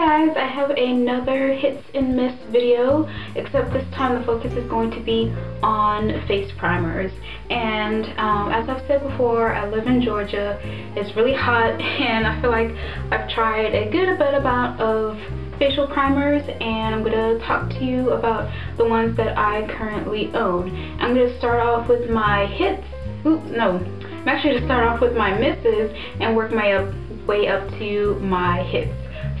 guys, I have another hits and miss video, except this time the focus is going to be on face primers. And as I've said before, I live in Georgia. It's really hot and I feel like I've tried a good amount of facial primers, and I'm going to talk to you about the ones that I currently own. I'm going to start off with my hits. I'm actually going to start off with my misses and work my way up to my hits.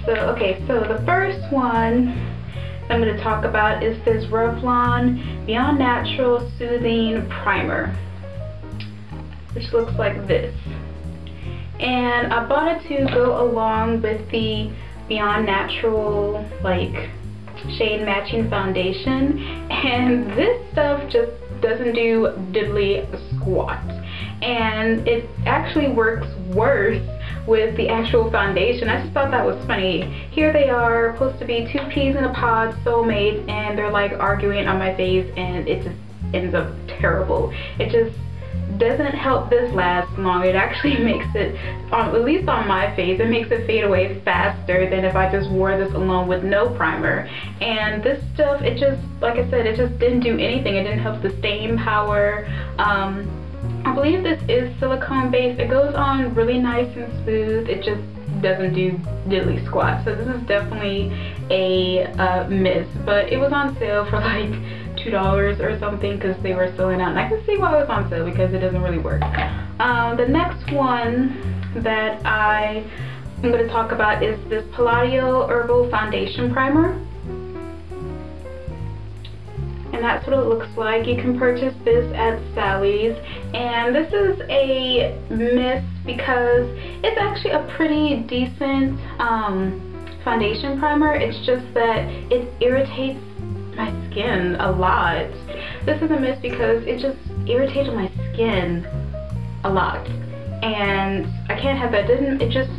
So the first one I'm going to talk about is this Revlon Beyond Natural Soothing Primer, which looks like this. And I bought it to go along with the Beyond Natural like shade matching foundation, and this stuff just doesn't do diddly squat, and it actually works worse with the actual foundation. I just thought that was funny. Here they are, supposed to be two peas in a pod, soulmates, and they're like arguing on my face, and it just ends up terrible. It just doesn't help this last long. It actually makes it, at least on my face, it makes it fade away faster than if I just wore this alone with no primer. And this stuff, it just, like I said, it just didn't do anything. It didn't help the staying power. I believe this is silicone based. It goes on really nice and smooth. It just doesn't do diddly squat. So this is definitely a miss. But it was on sale for like $2 or something because they were selling out. And I can see why it was on sale because it doesn't really work. The next one that I'm going to talk about is this Palladio Herbal Foundation Primer. And that's what it looks like. You can purchase this at Sally's, and this is a miss because it's actually a pretty decent foundation primer. It's just that it irritates my skin a lot. This is a miss because it just irritated my skin a lot, and I can't have that. It just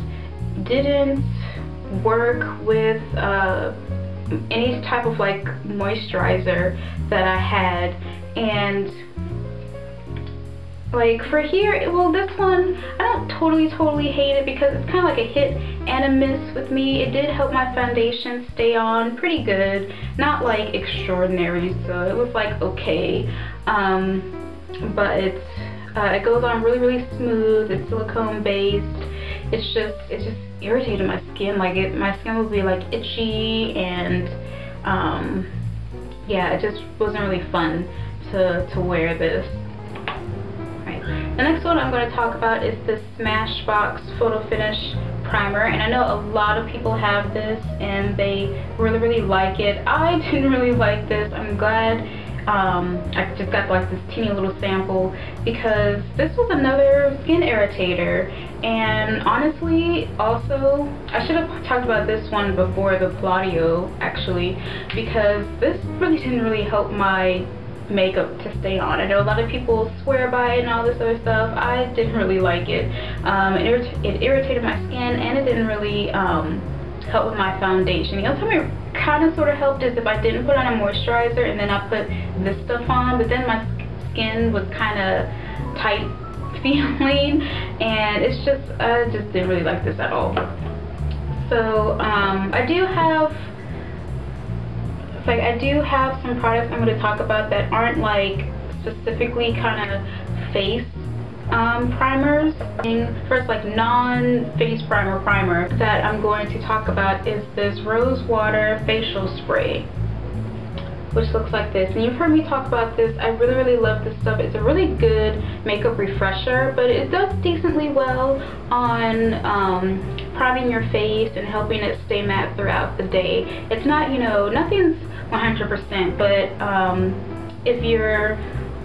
didn't work with any type of like moisturizer that I had. And like for here, well, this one I don't totally hate it because it's kind of like a hit and a miss with me. It did help my foundation stay on pretty good, not like extraordinary, so it was like okay, but it goes on really smooth. It's silicone based. It just irritated my skin. Like my skin would be like itchy, and yeah, it just wasn't really fun to wear this. Right. The next one I'm going to talk about is the Smashbox Photo Finish Primer, and I know a lot of people have this and they really like it. I didn't really like this. I'm glad I just got like this teeny little sample because this was another skin irritator. And honestly, also, I should have talked about this one before the Palladio actually, because this really didn't really help my makeup to stay on. I know a lot of people swear by it and all this other stuff. I didn't really like it. It irritated my skin, and it didn't really help with my foundation. The only time it kind of sort of helped is if I didn't put on a moisturizer and then I put this stuff on, but then my skin was kind of tight feeling, and it's just, I just didn't really like this at all. So I do have some products I'm going to talk about that aren't like specifically kind of face primers. First, like non-face primer that I'm going to talk about is this Rosewater facial spray, which looks like this. And you've heard me talk about this. I really love this stuff. It's a really good makeup refresher, but it does decently well on priming your face and helping it stay matte throughout the day. It's not, you know, nothing's 100%, but if you're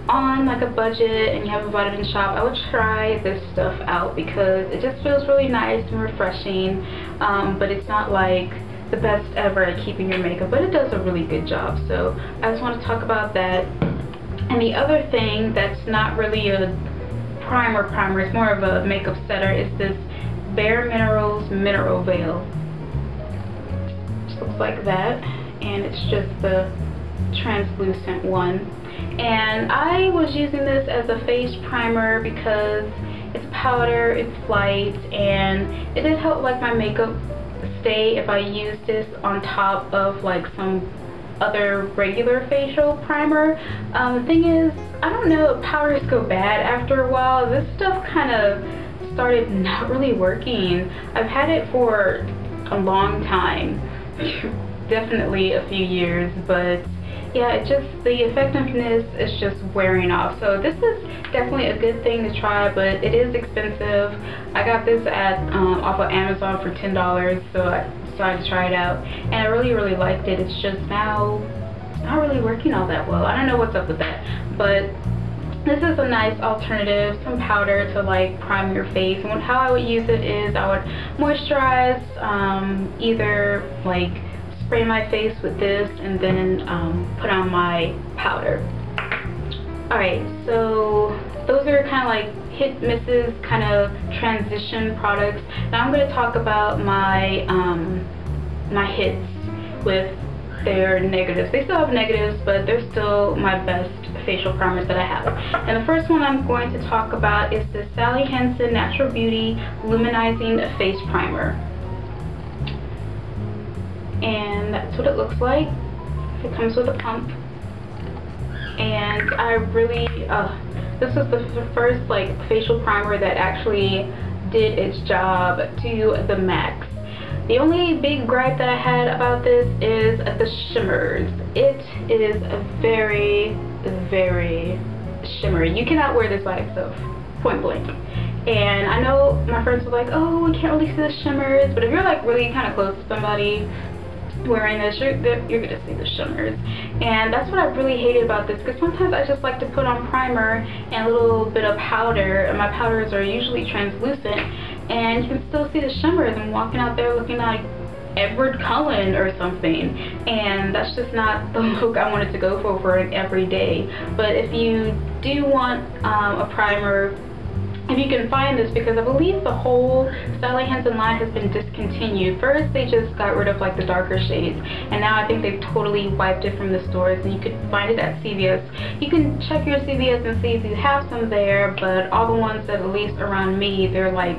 on like a budget and you haven't bought it in shop, I would try this stuff out because it just feels really nice and refreshing, but it's not like the best ever at keeping your makeup, but it does a really good job. So I just want to talk about that. And the other thing that's not really a primer, it's more of a makeup setter, is this BareMinerals Mineral Veil. Just looks like that, and it's just the translucent one. And I was using this as a face primer because it's powder, it's light, and it did help like my makeup stay if I use this on top of like some other regular facial primer. The thing is, I don't know, powders go bad after a while. This stuff kind of started not really working. I've had it for a long time, definitely a few years, but yeah, it just, the effectiveness is just wearing off. So this is definitely a good thing to try, but it is expensive. I got this at off of Amazon for $10, so I decided to try it out, and I really liked it. It's just now not really working all that well. I don't know what's up with that, but this is a nice alternative, some powder to like prime your face. And how I would use it is I would moisturize, either like spray my face with this and then put on my powder. Alright, so those are kind of like hit misses, kind of transition products. Now I'm going to talk about my my hits with their negatives. They still have negatives, but they're still my best facial primers that I have. And the first one I'm going to talk about is the Sally Hansen Natural Beauty Luminizing Face Primer. And that's what it looks like. It comes with a pump. And I really, this was the first like facial primer that actually did its job to the max. The only big gripe that I had about this is the shimmers. It is very shimmery. You cannot wear this by itself, point blank. And I know my friends were like, oh, we can't really see the shimmers, but if you're like really kind of close to somebody wearing this, you're gonna see the shimmers. And that's what I really hated about this, because sometimes I just like to put on primer and a little bit of powder, and my powders are usually translucent, and you can still see the shimmers. I'm walking out there looking like Edward Cullen or something, and that's just not the look I wanted to go for an everyday. But if you do want a primer, if you can find this, because I believe the whole Sally Hansen line has been discontinued. First they just got rid of like the darker shades, and now I think they've totally wiped it from the stores, and you could find it at CVS. You can check your CVS and see if you have some there, but all the ones that, at least around me, they're like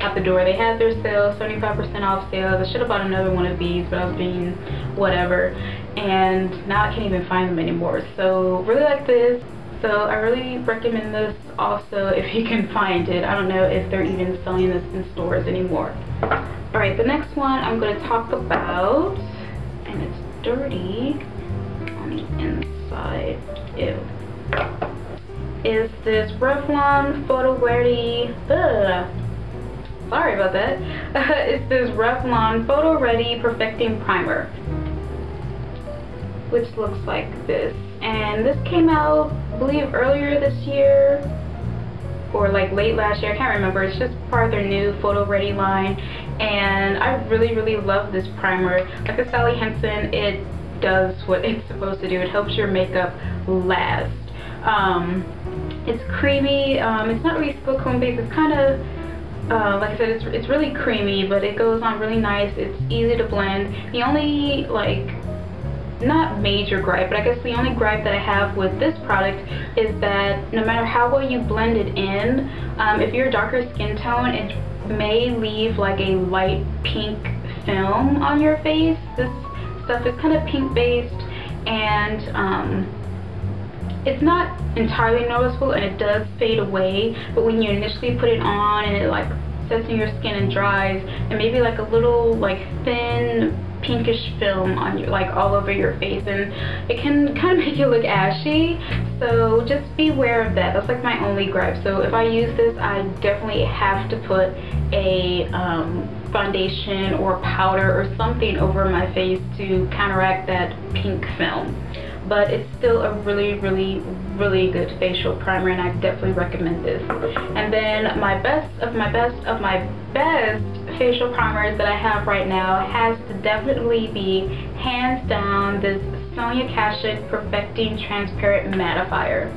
out the door. They had their sale, 75% off sales. I should have bought another one of these, but I was being whatever, and now I can't even find them anymore. So really like this. So I really recommend this also if you can find it. I don't know if they're even selling this in stores anymore. Alright, the next one I'm going to talk about, and it's dirty on the inside, ew, is this Revlon Photoready, sorry about that, it's this Revlon Photoready Perfecting Primer, which looks like this. And this came out, I believe, earlier this year or like late last year. I can't remember. It's just part of their new Photoready line, and I really love this primer. Like the Sally Hansen, it does what it's supposed to do. It helps your makeup last. It's creamy. It's not really silicone based. It's kind of like I said, it's really creamy, but it goes on really nice. It's easy to blend. The only like, not major gripe, but I guess the only gripe that I have with this product is that no matter how well you blend it in, if you're a darker skin tone, it may leave like a light pink film on your face. This stuff is kind of pink based, and it's not entirely noticeable, and it does fade away, but when you initially put it on and it like sets in your skin and dries, and maybe like a little like thin pinkish film on your, like all over your face, and it can kind of make you look ashy. So just beware of that. That's like my only gripe. So if I use this, I definitely have to put a foundation or powder or something over my face to counteract that pink film. But it's still a really good facial primer, and I definitely recommend this. And then my best of my best facial primers that I have right now has to definitely be, hands down, this Sonia Kashuk Perfecting Transparent Mattifier.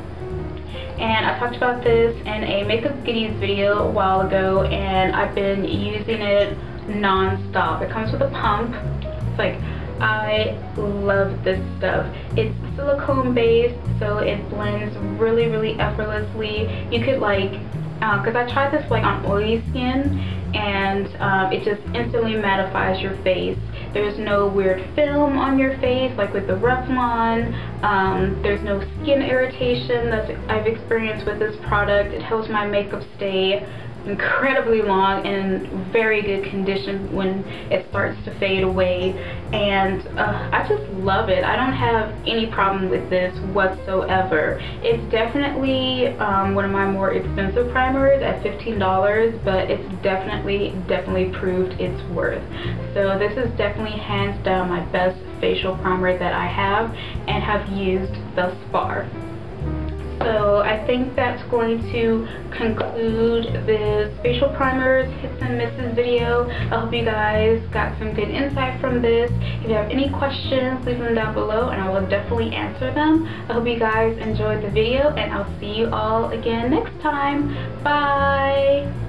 And I talked about this in a makeup goodies video a while ago, and I've been using it non-stop. It comes with a pump. It's like, I love this stuff. It's silicone based, so it blends really effortlessly. You could like, because I tried this like on oily skin, and and it just instantly mattifies your face. There's no weird film on your face like with the Revlon. There's no skin irritation that I've experienced with this product. It helps my makeup stay incredibly long and in very good condition when it starts to fade away, and I just love it. I don't have any problem with this whatsoever. It's definitely one of my more expensive primers at $15, but it's definitely proved its worth. So this is definitely hands down my best facial primer that I have and have used thus far. So I think that's going to conclude this facial primers hits and misses video. I hope you guys got some good insight from this. If you have any questions, leave them down below and I will definitely answer them. I hope you guys enjoyed the video, and I'll see you all again next time. Bye!